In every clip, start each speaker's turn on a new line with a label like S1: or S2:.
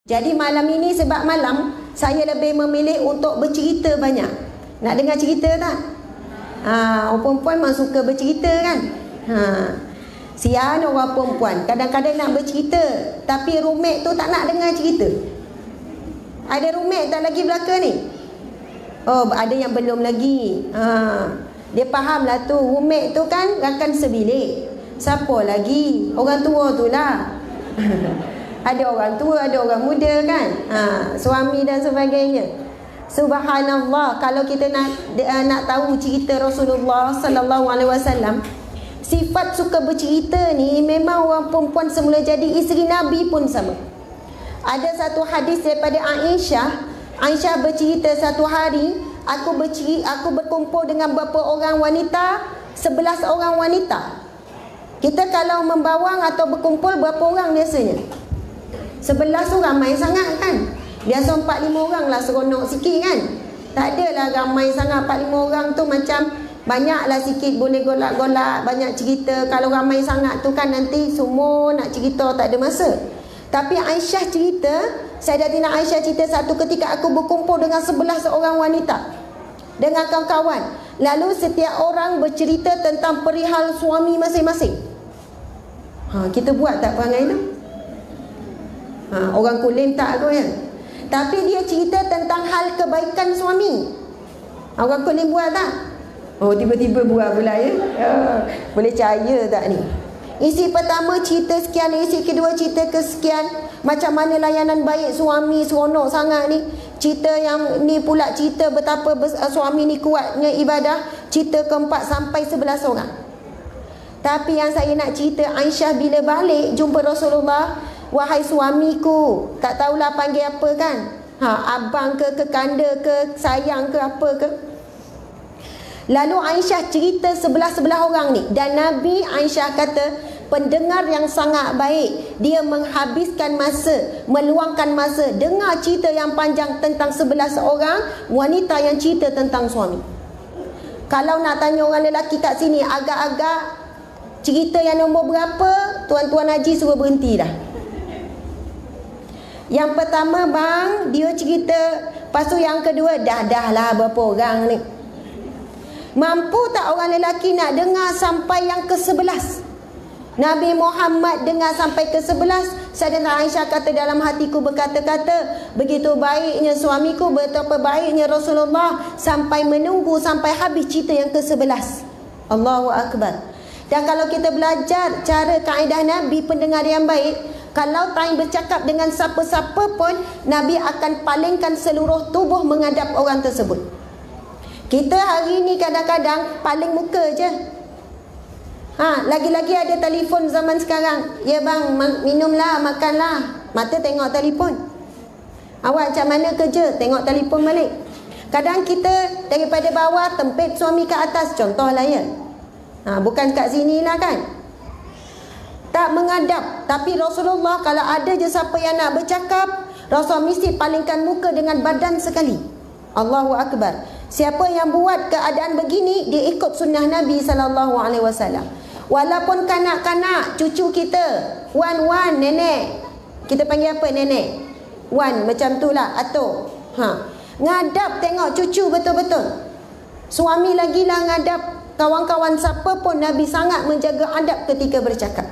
S1: Jadi malam ini sebab malam, saya lebih memilih untuk bercerita banyak. Nak dengar cerita tak? Orang perempuan memang suka bercerita kan? Sian orang perempuan kadang-kadang nak bercerita, tapi roommate tu tak nak dengar cerita. Ada roommate tak lagi belakang ni? Oh, ada yang belum lagi. Dia faham lah tu, roommate tu kan akan sebilik. Siapa lagi? Orang tua tu lah. Ada orang tua, ada orang muda kan, suami dan sebagainya. Subhanallah, kalau kita nak tahu cerita Rasulullah sallallahu alaihi wasallam, sifat suka bercerita ni memang orang perempuan semula jadi isteri Nabi pun sama. Ada satu hadis daripada Aisyah bercerita, satu hari aku berkumpul dengan berapa orang wanita, 11 orang wanita. Kita kalau membawang atau berkumpul berapa orang biasanya? 11 tu ramai sangat kan. Biasa 4-5 orang lah seronok sikit kan. Tak adalah ramai sangat. 4-5 orang tu macam banyaklah sikit, boleh golak-golak, banyak cerita. Kalau ramai sangat tu kan nanti semua nak cerita, tak ada masa. Tapi Aisyah cerita, Sayyidatina Aisyah cerita, satu ketika aku berkumpul dengan 11 orang wanita dengan kawan-kawan. Lalu setiap orang bercerita tentang perihal suami masing-masing. Kita buat tak perangai tu? Orang kulim tak kot ya. Tapi dia cerita tentang hal kebaikan suami. Orang kulim buat tak? Oh, tiba-tiba buat pula ya. Boleh percaya tak ni? Isi pertama cerita sekian, isi kedua cerita kesekian. Macam mana layanan baik suami, seronok sangat ni. Cerita yang ni pula cerita betapa suami ni kuatnya ibadah. Cerita keempat sampai 11 orang. Tapi yang saya nak cerita, Aisyah bila balik jumpa Rasulullah, wahai suamiku, tak tahulah panggil apa kan, abang ke kekanda ke sayang ke apa ke. Lalu Aisyah cerita sebelah orang ni, dan Nabi, Aisyah kata, pendengar yang sangat baik. Dia menghabiskan masa, meluangkan masa dengar cerita yang panjang tentang 11 orang wanita yang cerita tentang suami. Kalau nak tanya orang lelaki kat sini, agak-agak cerita yang nombor berapa, Tuan-tuan Haji suruh berhenti dah. Yang pertama bang, dia cerita. Lepas tu yang kedua, dah lah berapa orang ni. Mampu tak orang lelaki nak dengar sampai yang ke-11? Nabi Muhammad dengar sampai ke-11. Sayyidatina Aisyah kata, dalam hatiku berkata-kata, begitu baiknya suamiku, betapa baiknya Rasulullah, sampai menunggu sampai habis cerita yang ke-11. Allahu Akbar. Dan kalau kita belajar cara kaedah Nabi pendengar yang baik, kalau time bercakap dengan siapa-siapa pun, Nabi akan palingkan seluruh tubuh menghadap orang tersebut. Kita hari ni kadang-kadang paling muka je. Lagi-lagi ada telefon zaman sekarang. Ya bang, minumlah, makanlah. Mata tengok telefon. Awak macam mana kerja? Tengok telefon balik. Kadang kita daripada bawah tempit suami ke atas, contohlah ya. Bukan kat sini lah kan. Tak menghadap. Tapi Rasulullah kalau ada je siapa yang nak bercakap, Rasul mesti palingkan muka dengan badan sekali. Allahu Akbar. Siapa yang buat keadaan begini, dia ikut sunnah Nabi SAW. Walaupun kanak-kanak, cucu kita, wan, nenek. Kita panggil apa nenek? Wan, macam tu lah, atuk. Ngadap tengok cucu betul-betul. Suami lagi lah ngadap. Kawan-kawan siapa pun, Nabi sangat menjaga adab ketika bercakap.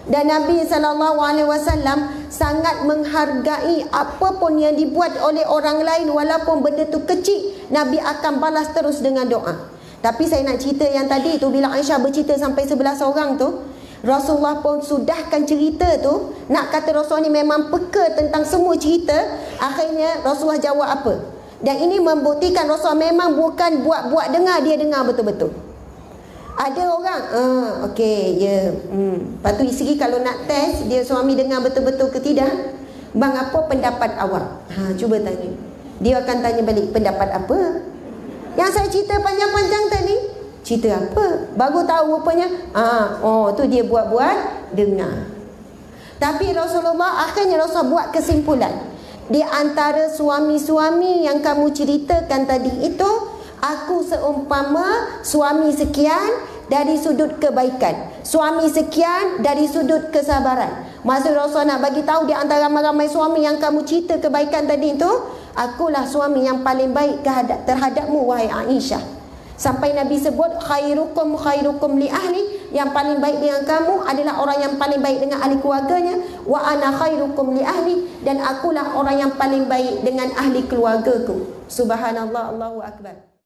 S1: Dan Nabi SAW sangat menghargai apapun yang dibuat oleh orang lain, walaupun benda tu kecil, Nabi akan balas terus dengan doa. Tapi saya nak cerita yang tadi tu, bila Aisyah bercerita sampai 11 orang tu, Rasulullah pun sudahkan cerita tu. Nak kata Rasulullah ni memang peka tentang semua cerita. Akhirnya Rasulullah jawab apa? Dan ini membuktikan Rasulullah memang bukan buat-buat dengar, dia dengar betul-betul. Ada orang, okey, ya. Lepas tu isteri kalau nak test, dia suami dengar betul-betul ke tidak, bang, apa pendapat awak? Cuba tanya. Dia akan tanya balik, pendapat apa? Yang saya cerita panjang-panjang tadi, cerita apa? Baru tahu rupanya, tu dia buat-buat dengar. Tapi Rasulullah, akhirnya Rasulullah buat kesimpulan. Di antara suami-suami yang kamu ceritakan tadi itu, aku seumpama suami sekian dari sudut kebaikan, suami sekian dari sudut kesabaran. Maksud Rasul nak bagi tahu di antara ramai suami yang kamu cerita kebaikan tadi tu, akulah suami yang paling baik terhadapmu wahai Aisyah. Sampai Nabi sebut khairukum li ahli, yang paling baik dengan kamu adalah orang yang paling baik dengan ahli keluarganya. Wa ana khairukum li ahli, dan akulah orang yang paling baik dengan ahli keluargaku. Subhanallah, Allahu akbar.